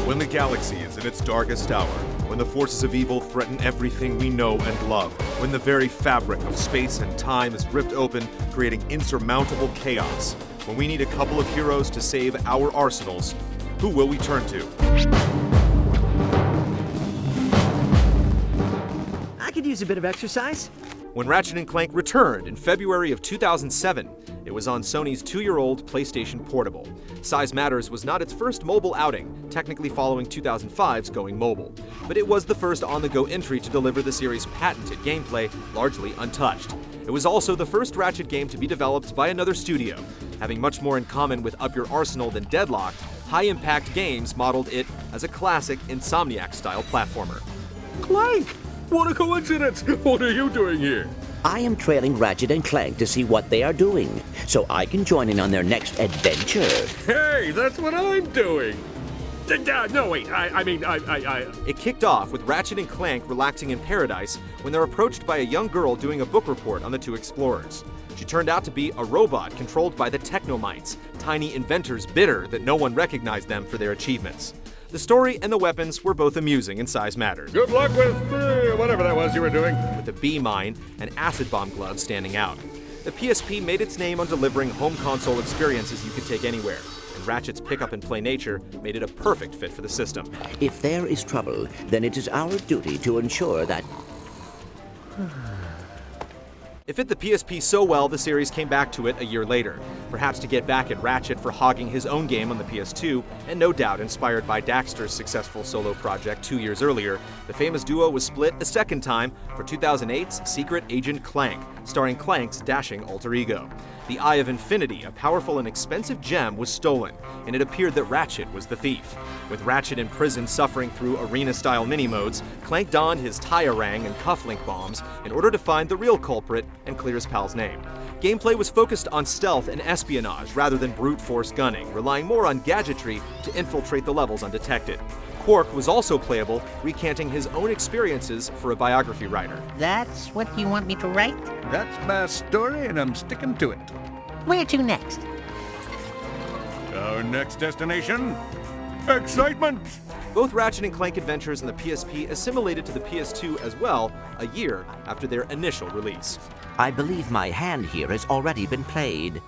When the galaxy is in its darkest hour, when the forces of evil threaten everything we know and love, when the very fabric of space and time is ripped open, creating insurmountable chaos, when we need a couple of heroes to save our arsenals, who will we turn to? I could use a bit of exercise. When Ratchet & Clank returned in February of 2007, it was on Sony's 2-year-old PlayStation Portable. Size Matters was not its first mobile outing, technically following 2005's going mobile, but it was the first on-the-go entry to deliver the series' patented gameplay largely untouched. It was also the first Ratchet game to be developed by another studio. Having much more in common with Up Your Arsenal than Deadlocked, High Impact Games modeled it as a classic Insomniac-style platformer. Clank! What a coincidence! What are you doing here? I am trailing Ratchet and Clank to see what they are doing, so I can join in on their next adventure. Hey, that's what I'm doing! No, wait, It kicked off with Ratchet and Clank relaxing in paradise when they're approached by a young girl doing a book report on the two explorers. She turned out to be a robot controlled by the Technomites, tiny inventors bitter that no one recognized them for their achievements. The story and the weapons were both amusing in Size Matters, Good luck with whatever that was you were doing. with the bee mine and acid bomb gloves standing out. The PSP made its name on delivering home console experiences you could take anywhere, and Ratchet's pick-up-and-play nature made it a perfect fit for the system. If there is trouble, then it is our duty to ensure that... It fit the PSP so well, the series came back to it a year later, perhaps to get back at Ratchet for hogging his own game on the PS2, and no doubt inspired by Daxter's successful solo project 2 years earlier. The famous duo was split a second time for 2008's Secret Agent Clank, starring Clank's dashing alter ego. The Eye of Infinity, a powerful and expensive gem, was stolen, and it appeared that Ratchet was the thief. With Ratchet in prison suffering through arena-style mini-modes, Clank donned his tie-a-rang and cufflink bombs in order to find the real culprit and clear his pal's name. Gameplay was focused on stealth and espionage rather than brute force gunning, relying more on gadgetry to infiltrate the levels undetected. Quark was also playable, recanting his own experiences for a biography writer. That's what you want me to write? That's my story, and I'm sticking to it. Where to next? Our next destination? Excitement! Both Ratchet and Clank adventures on the PSP assimilated to the PS2 as well, a year after their initial release. I believe my hand here has already been played.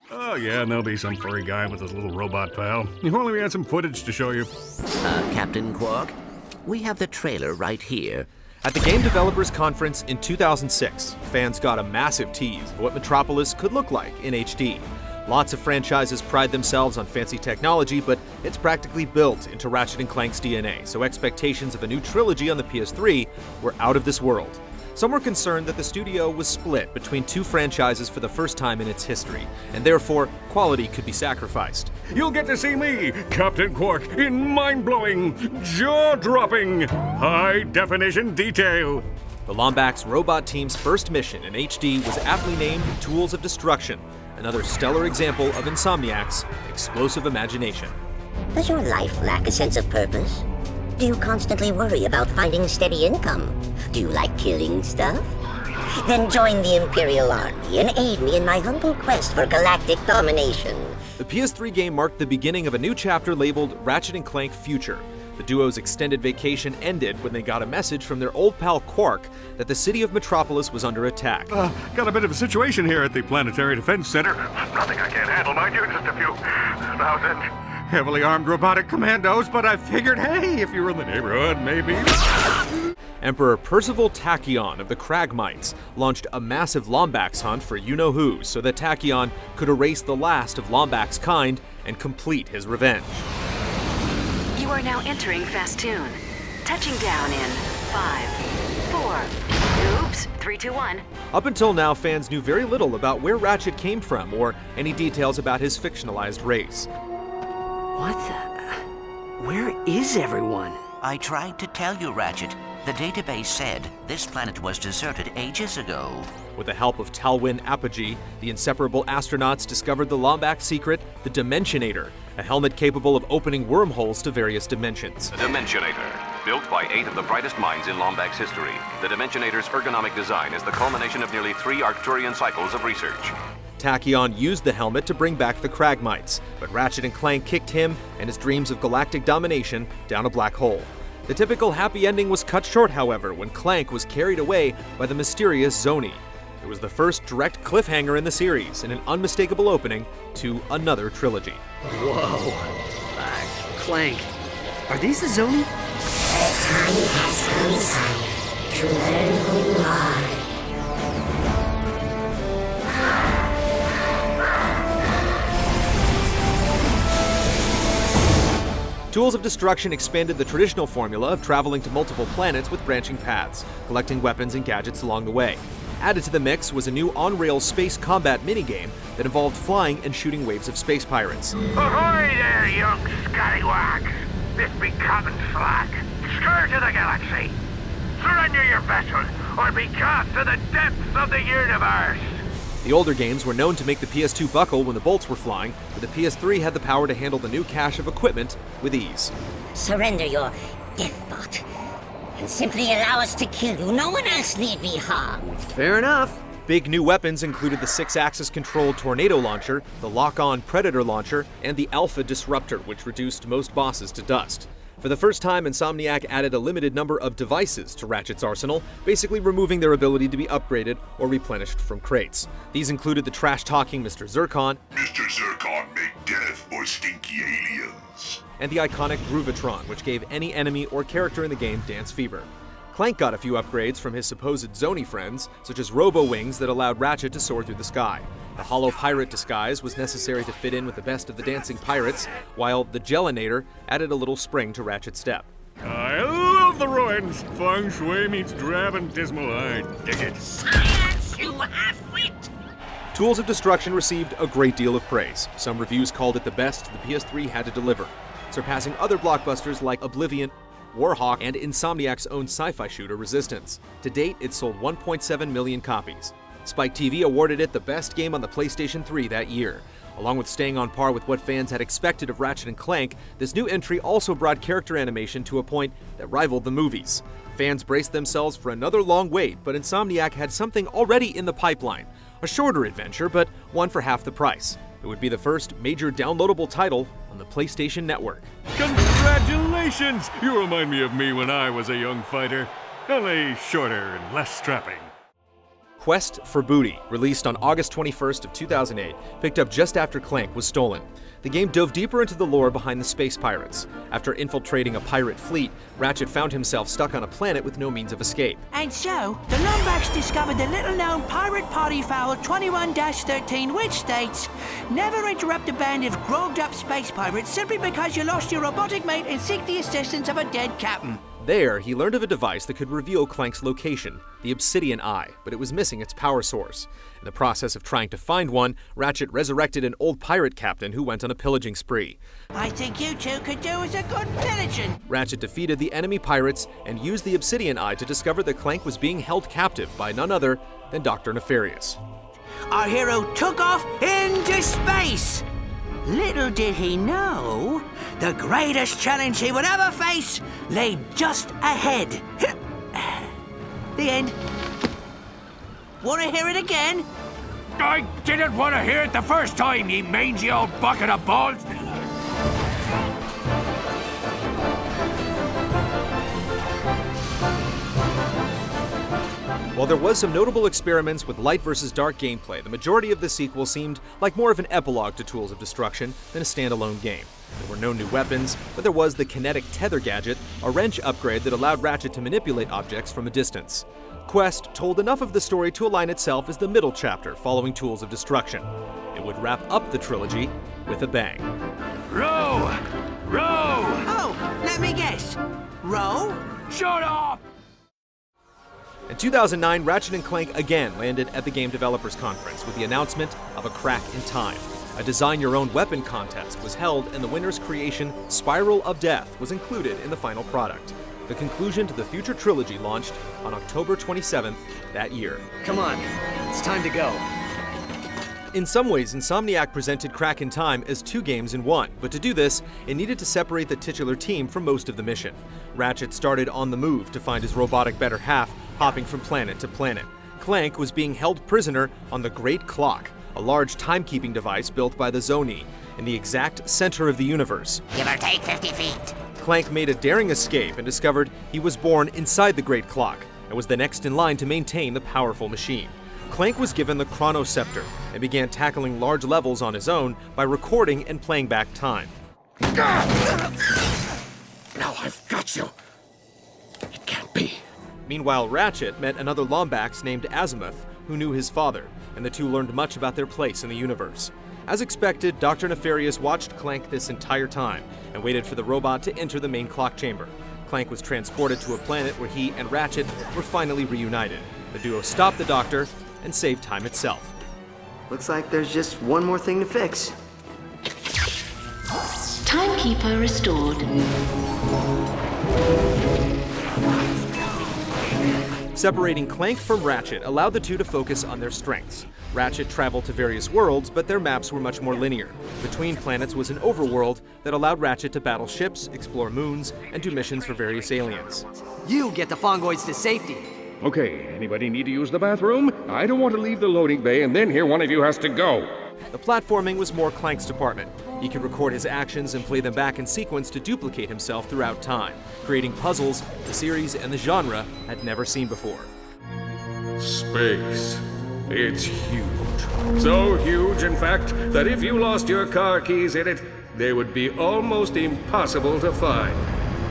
Oh yeah, and there'll be some furry guy with his little robot pal. If only we had some footage to show you. Captain Quark, we have the trailer right here. At the Game Developers Conference in 2006, fans got a massive tease of what Metropolis could look like in HD. Lots of franchises pride themselves on fancy technology, but it's practically built into Ratchet & Clank's DNA, so expectations of a new trilogy on the PS3 were out of this world. Some were concerned that the studio was split between two franchises for the first time in its history, and therefore, quality could be sacrificed. You'll get to see me, Captain Quark, in mind-blowing, jaw-dropping, high-definition detail. The Lombax robot team's first mission in HD was aptly named Tools of Destruction, another stellar example of Insomniac's explosive imagination. Does your life lack a sense of purpose? Do you constantly worry about finding steady income? Do you like killing stuff? Then join the Imperial Army and aid me in my humble quest for galactic domination. The PS3 game marked the beginning of a new chapter labeled Ratchet & Clank Future. The duo's extended vacation ended when they got a message from their old pal Quark that the city of Metropolis was under attack. Got a bit of a situation here at the Planetary Defense Center. Nothing I can't handle, mind you, just a few thousand heavily armed robotic commandos, but I figured, hey, if you were in the neighborhood, maybe... Emperor Percival Tachyon of the Kragmites launched a massive Lombax hunt for you-know-who so that Tachyon could erase the last of Lombax's kind and complete his revenge. You are now entering Fastoon. Touching down in 5, 4, oops, 3, 2, 1. Up until now, fans knew very little about where Ratchet came from or any details about his fictionalized race. What the... Where is everyone? I tried to tell you, Ratchet. The database said this planet was deserted ages ago. With the help of Talwyn Apogee, the inseparable astronauts discovered the Lombax secret, the Dimensionator, a helmet capable of opening wormholes to various dimensions. The Dimensionator, built by 8 of the brightest minds in Lombax history. The Dimensionator's ergonomic design is the culmination of nearly 3 Arcturian cycles of research. Tachyon used the helmet to bring back the Kragmites, but Ratchet and Clank kicked him and his dreams of galactic domination down a black hole. The typical happy ending was cut short, however, when Clank was carried away by the mysterious Zoni. It was the first direct cliffhanger in the series and an unmistakable opening to another trilogy. Whoa. Clank. Are these the Zoni? The time has come, sire, to learn who you are. Tools of Destruction expanded the traditional formula of traveling to multiple planets with branching paths, collecting weapons and gadgets along the way. Added to the mix was a new on-rail space combat minigame that involved flying and shooting waves of space pirates. Ahoy there, young scallywags! This be Captain Slack, scourge of the galaxy. Surrender your vessel, or be cast to the depths of the universe! The older games were known to make the PS2 buckle when the bolts were flying, but the PS3 had the power to handle the new cache of equipment with ease. Surrender your deathbot, and simply allow us to kill you. No one else need be harmed. Fair enough. Big new weapons included the 6-axis controlled Tornado Launcher, the lock-on Predator Launcher, and the Alpha Disruptor, which reduced most bosses to dust. For the first time, Insomniac added a limited number of devices to Ratchet's arsenal, basically removing their ability to be upgraded or replenished from crates. These included the trash-talking Mr. Zircon, Mr. Zircon make death for stinky aliens, and the iconic Groovatron, which gave any enemy or character in the game dance fever. Clank got a few upgrades from his supposed Zoni friends, such as robo-wings that allowed Ratchet to soar through the sky. The hollow pirate disguise was necessary to fit in with the best of the dancing pirates, while the Gelinator added a little spring to Ratchet's step. I love the ruins! Feng Shui meets drab and dismal, I dig it. Silence, you half-wit! Tools of Destruction received a great deal of praise. Some reviews called it the best the PS3 had to deliver, surpassing other blockbusters like Oblivion, Warhawk, and Insomniac's own sci-fi shooter Resistance. To date, it sold 1.7 million copies. Spike TV awarded it the best game on the PlayStation 3 that year. Along with staying on par with what fans had expected of Ratchet and Clank, this new entry also brought character animation to a point that rivaled the movies. Fans braced themselves for another long wait, but Insomniac had something already in the pipeline. A shorter adventure, but one for half the price. It would be the first major downloadable title on the PlayStation Network. Congratulations! You remind me of me when I was a young fighter, only shorter and less strapping. Quest for Booty, released on August 21st of 2008, picked up just after Clank was stolen. The game dove deeper into the lore behind the space pirates. After infiltrating a pirate fleet, Ratchet found himself stuck on a planet with no means of escape. And so, the Lombax discovered the little-known pirate party foul 21-13, which states, never interrupt a band of grogged-up space pirates simply because you lost your robotic mate and seek the assistance of a dead captain. There, he learned of a device that could reveal Clank's location, the Obsidian Eye, but it was missing its power source. In the process of trying to find one, Ratchet resurrected an old pirate captain who went on a pillaging spree. I think you two could do as a good pillaging. Ratchet defeated the enemy pirates and used the Obsidian Eye to discover that Clank was being held captive by none other than Dr. Nefarious. Our hero took off into space. Little did he know, the greatest challenge he would ever face lay just ahead. The end. Want to hear it again? I didn't want to hear it the first time, you mangy old bucket of balls! While there was some notable experiments with light versus dark gameplay, the majority of the sequel seemed like more of an epilogue to Tools of Destruction than a standalone game. There were no new weapons, but there was the kinetic tether gadget, a wrench upgrade that allowed Ratchet to manipulate objects from a distance. Quest told enough of the story to align itself as the middle chapter following Tools of Destruction. It would wrap up the trilogy with a bang. Row! Row! Oh, let me guess. Row? Shut up! In 2009, Ratchet & Clank again landed at the Game Developers Conference with the announcement of a crack in time. A design-your-own-weapon contest was held, and the winner's creation, Spiral of Death, was included in the final product. The conclusion to the future trilogy launched on October 27th that year. Come on, it's time to go. In some ways, Insomniac presented Crack in Time as two games in one, but to do this, it needed to separate the titular team from most of the mission. Ratchet started on the move to find his robotic better half, hopping from planet to planet. Clank was being held prisoner on the Great Clock, a large timekeeping device built by the Zoni, in the exact center of the universe. Give or take 50 feet. Clank made a daring escape and discovered he was born inside the Great Clock, and was the next in line to maintain the powerful machine. Clank was given the Chronoscepter, and began tackling large levels on his own by recording and playing back time. Now I've got you. It can't be. Meanwhile, Ratchet met another Lombax named Azimuth, who knew his father, and the two learned much about their place in the universe. As expected, Dr. Nefarious watched Clank this entire time, and waited for the robot to enter the main clock chamber. Clank was transported to a planet where he and Ratchet were finally reunited. The duo stopped the Doctor and saved time itself. Looks like there's just one more thing to fix. Timekeeper restored. Separating Clank from Ratchet allowed the two to focus on their strengths. Ratchet traveled to various worlds, but their maps were much more linear. Between planets was an overworld that allowed Ratchet to battle ships, explore moons, and do missions for various aliens. You get the Fongoids to safety. Okay, anybody need to use the bathroom? I don't want to leave the loading bay and then hear one of you has to go. The platforming was more Clank's department. He could record his actions and play them back in sequence to duplicate himself throughout time, creating puzzles the series and the genre had never seen before. Space. It's huge. So huge, in fact, that if you lost your car keys in it, they would be almost impossible to find.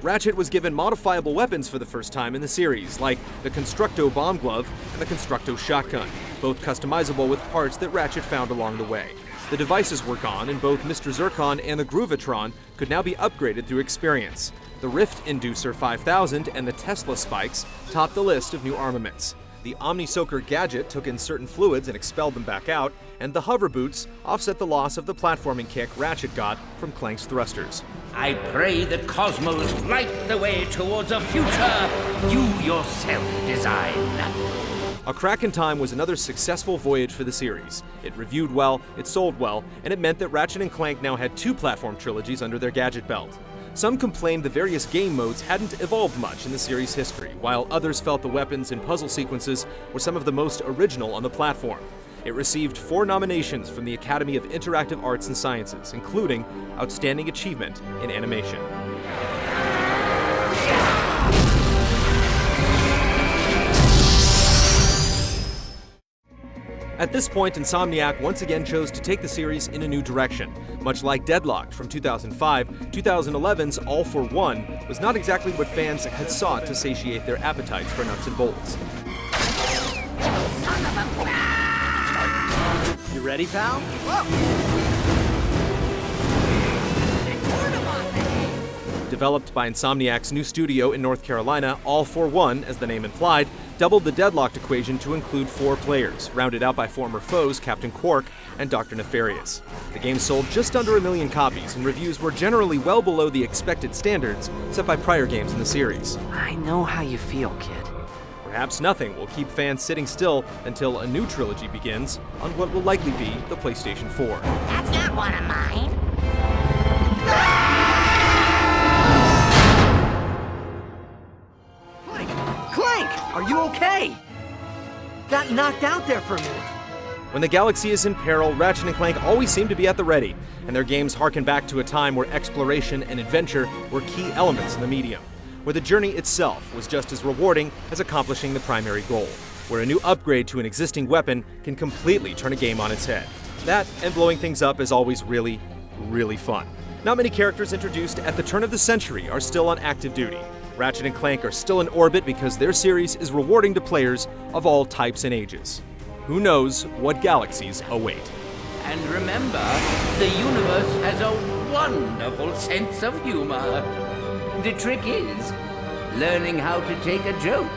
Ratchet was given modifiable weapons for the first time in the series, like the Constructo Bomb Glove and the Constructo Shotgun, both customizable with parts that Ratchet found along the way. The devices were gone, and both Mr. Zircon and the Groovatron could now be upgraded through experience. The Rift Inducer 5000 and the Tesla Spikes topped the list of new armaments. The Omni-Soaker gadget took in certain fluids and expelled them back out, and the Hover Boots offset the loss of the platforming kick Ratchet got from Clank's thrusters. I pray the cosmos light the way towards a future you yourself design. A Crack in Time was another successful voyage for the series. It reviewed well, it sold well, and it meant that Ratchet and Clank now had two platform trilogies under their gadget belt. Some complained the various game modes hadn't evolved much in the series' history, while others felt the weapons and puzzle sequences were some of the most original on the platform. It received 4 nominations from the Academy of Interactive Arts and Sciences, including Outstanding Achievement in Animation. At this point, Insomniac once again chose to take the series in a new direction. Much like Deadlocked from 2005, 2011's All for One was not exactly what fans had sought to satiate their appetites for nuts and bolts. You ready, pal? Developed by Insomniac's new studio in North Carolina, All for One, as the name implied, doubled the Deadlocked equation to include 4 players, rounded out by former foes Captain Quark and Dr. Nefarious. The game sold just under 1 million copies, and reviews were generally well below the expected standards set by prior games in the series. I know how you feel, kid. Perhaps nothing will keep fans sitting still until a new trilogy begins on what will likely be the PlayStation 4. That's not one of mine. Clank, are you okay? Got knocked out there for a minute. When the galaxy is in peril, Ratchet and Clank always seem to be at the ready, and their games harken back to a time where exploration and adventure were key elements in the medium, where the journey itself was just as rewarding as accomplishing the primary goal, where a new upgrade to an existing weapon can completely turn a game on its head. That and blowing things up is always really, really fun. Not many characters introduced at the turn of the century are still on active duty. Ratchet and Clank are still in orbit because their series is rewarding to players of all types and ages. Who knows what galaxies await? And remember, the universe has a wonderful sense of humor. The trick is learning how to take a joke.